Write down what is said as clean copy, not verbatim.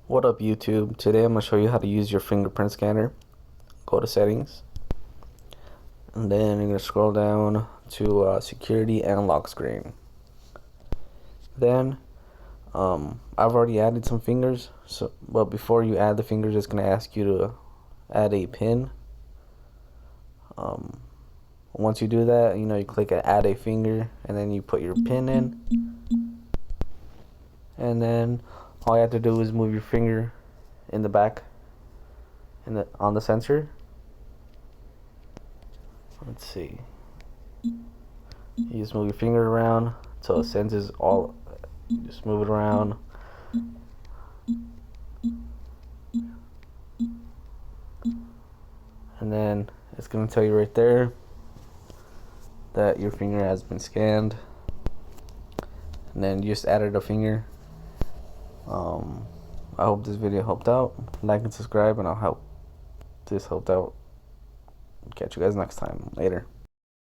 What up, YouTube? Today I'm going to show you how to use your fingerprint scanner. Go to settings, and then you're going to scroll down to security and lock screen. Then I've already added some fingers, but before you add the fingers, it's going to ask you to add a pin. Once you do that, you click add a finger, and then you put your pin in, and then all you have to do is move your finger in the back on the sensor. Let's see. You just move your finger around until it senses all. Just move it around. And then it's going to tell you right there that your finger has been scanned. And then you just added a finger. I hope this video helped out. Like and subscribe, and I'll help this helped out. Catch you guys next time. Later.